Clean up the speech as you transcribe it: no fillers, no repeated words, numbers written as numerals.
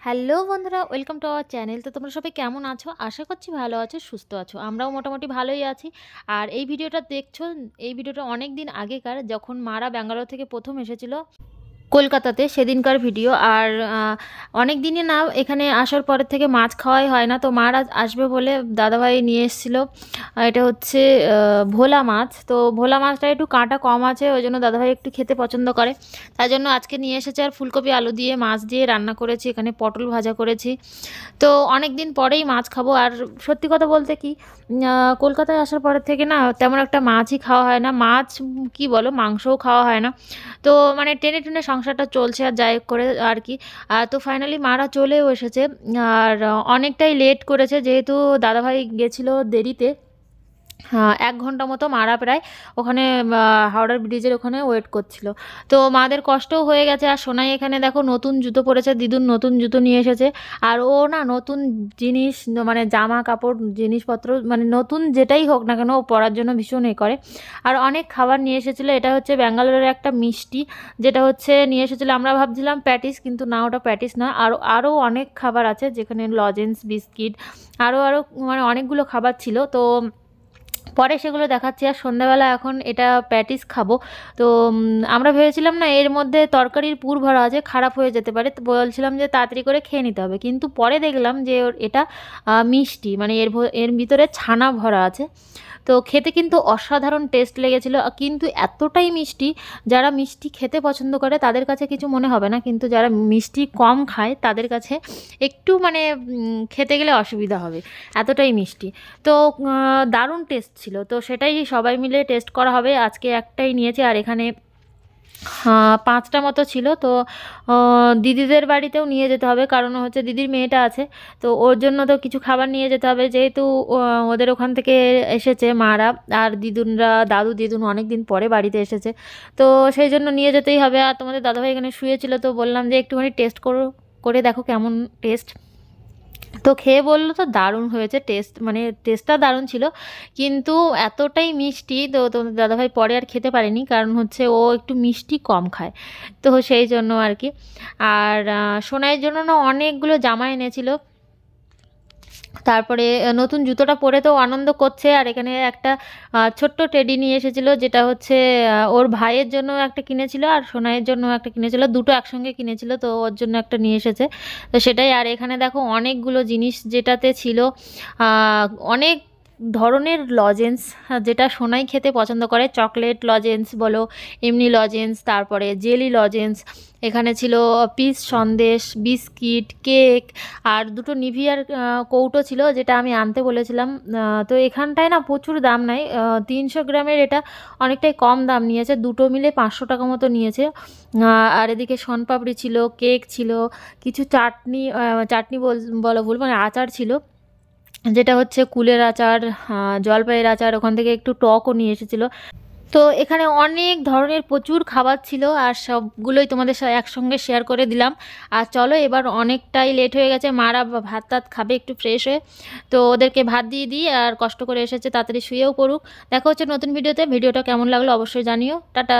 Hello বন্ধুরা, welcome to our channel. তো তোমরা সবাই কেমন আছো? আশা করছি ভালো আছো, সুস্থ আছো। আমরাও মোটামুটি ভালোই আছি। আর এই ভিডিওটা দেখছো, এই ভিডিওটা অনেক দিন আগেকার, যখন মারা ব্যাঙ্গালোর থেকে প্রথম এসেছিল কলকাতাতে, সেদিনকার ভিডিও। আর অনেক দিনই না এখানে আসার পরের থেকে মাছ খাওয়াই হয় না। তো মার আজ আসবে বলে দাদাভাই নিয়ে এসেছিল। এটা হচ্ছে ভোলা মাছ। তো ভোলা মাছটা একটু কাঁটা কম আছে, ওই জন্য দাদাভাই একটু খেতে পছন্দ করে। তাই জন্য আজকে নিয়ে এসেছে। আর ফুলকপি আলু দিয়ে মাছ দিয়ে রান্না করেছি, এখানে পটল ভাজা করেছি। তো অনেক দিন পরেই মাছ খাবো। আর সত্যি কথা বলতে কি, কলকাতায় আসার পরের থেকে না তেমন একটা মাছই খাওয়া হয় না। মাছ কি বলো, মাংসও খাওয়া হয় না। তো মানে টেনে টেনে সংসারটা চলছে আর যাই হোক করে আর কি। তো ফাইনালি মারা চলেও এসেছে। আর অনেকটাই লেট করেছে, যেহেতু দাদাভাই গেছিলো দেরিতে। ১ ঘন্টা মতো মারা প্রায় ওখানে হাওড়ার ব্রিজের ওখানে ওয়েট করছিল। তো মাদের কষ্টও হয়ে গেছে। আর সোনাই এখানে দেখো নতুন জুতো পরেছে, দিদুন নতুন জুতো নিয়ে এসেছে। আর ও না নতুন জিনিস, মানে জামা কাপড় জিনিসপত্র, মানে নতুন যেটাই হোক না কেন ও পরার জন্য ভীষণ করে। আর অনেক খাবার নিয়ে এসেছিলো। এটা হচ্ছে ব্যাঙ্গালোরের একটা মিষ্টি, যেটা হচ্ছে নিয়ে এসেছিলো। আমরা ভাবছিলাম প্যাটিস, কিন্তু না, ওটা প্যাটিস না। আরও অনেক খাবার আছে, যেখানে লজেন্স, বিস্কিট, আরও মানে অনেকগুলো খাবার ছিল। তো পরে সেগুলো দেখাচ্ছি। আর সন্ধ্যাবেলা এখন এটা প্যাটিস খাবো। তো আমরা ভেবেছিলাম না এর মধ্যে তরকারির পুর ভরা আছে, খারাপ হয়ে যেতে পারে। তো বলছিলাম যে তাড়াতাড়ি করে খেয়ে নিতে হবে, কিন্তু পরে দেখলাম যে এটা মিষ্টি, মানে এর ভিতরে ছানা ভরা আছে। তো খেতে কিন্তু অসাধারণ টেস্ট লেগেছিলো, কিন্তু এতটাই মিষ্টি, যারা মিষ্টি খেতে পছন্দ করে তাদের কাছে কিছু মনে হবে না, কিন্তু যারা মিষ্টি কম খায় তাদের কাছে একটু মানে খেতে গেলে অসুবিধা হবে, এতটাই মিষ্টি। তো দারুণ টেস্ট ছিল। তো সেটাই সবাই মিলে টেস্ট করা হবে। আজকে একটাই নিয়েছি, আর এখানে ৫টা মতো ছিল। তো দিদিদের বাড়িতেও নিয়ে যেতে হবে, কারণ হচ্ছে দিদির মেয়েটা আছে। তো ওর জন্য তো কিছু খাবার নিয়ে যেতে হবে, যেহেতু ওদের ওখান থেকে এসেছে মারা। আর দিদুনরা, দাদু দিদুন অনেক দিন পরে বাড়িতে এসেছে। তো সেই জন্য নিয়ে যেতেই হবে। আর তোমাদের দাদাভাই এখানে শুয়েছিল, তো বললাম যে একটুখানি টেস্ট করে দেখো কেমন টেস্ট। তো খেয়ে বললো তো দারুণ হয়েছে টেস্ট, মানে টেস্টটা দারুণ ছিল, কিন্তু এতটাই মিষ্টি। তো তোমাদের দাদাভাই পরে আর খেতে পারেনি, কারণ হচ্ছে ও একটু মিষ্টি কম খায়, তো সেই জন্য আর কি। আর সোনাইয়ের জন্য না অনেকগুলো জামা এনেছিল। তারপরে নতুন জুতোটা পরে তো আনন্দ করছে। আর এখানে একটা ছোট্ট টেডি নিয়ে এসেছিলো, যেটা হচ্ছে ওর ভাইয়ের জন্য একটা কিনেছিল আর সোনাইয়ের জন্য একটা কিনেছিল, দুটো একসঙ্গে কিনেছিল। তো ওর জন্য একটা নিয়ে এসেছে, তো সেটাই। আর এখানে দেখো অনেকগুলো জিনিস যেটাতে ছিল অনেক ধরনের লজেন্স, যেটা সোনাই খেতে পছন্দ করে। চকলেট লজেন্স বলো, এমনি লজেন্স, তারপরে জেলি লজেন্স। এখানে ছিল পিস সন্দেশ, বিস্কিট, কেক, আর দুটো নিভিয়ার কৌটো ছিল, যেটা আমি আনতে বলেছিলাম। তো এখানটায় না প্রচুর দাম নাই, ৩০০ গ্রামের এটা অনেকটাই কম দাম নিয়েছে, দুটো মিলে ৫০০ টাকা মতো নিয়েছে। আর এদিকে শনপাপড়ি ছিল, কেক ছিল, কিছু চাটনি, চাটনি বলা ভুল, মানে আচার ছিল, যেটা হচ্ছে কুলের আচার, জলপাইয়ের আচার, ওখান থেকে একটু টকও নিয়ে এসেছিলো। তো এখানে অনেক ধরনের প্রচুর খাবার ছিল, আর সবগুলোই তোমাদের সাথে একসঙ্গে শেয়ার করে দিলাম। আর চলো, এবার অনেকটাই লেট হয়ে গেছে, মারা ভাত টাত খাবে একটু ফ্রেশ হয়ে। তো ওদেরকে ভাত দিয়ে দিই, আর কষ্ট করে এসেছে তাড়াতাড়ি শুয়েও পড়ুক। দেখা হচ্ছে নতুন ভিডিওতে। ভিডিওটা কেমন লাগলো অবশ্যই জানিও। টাটা।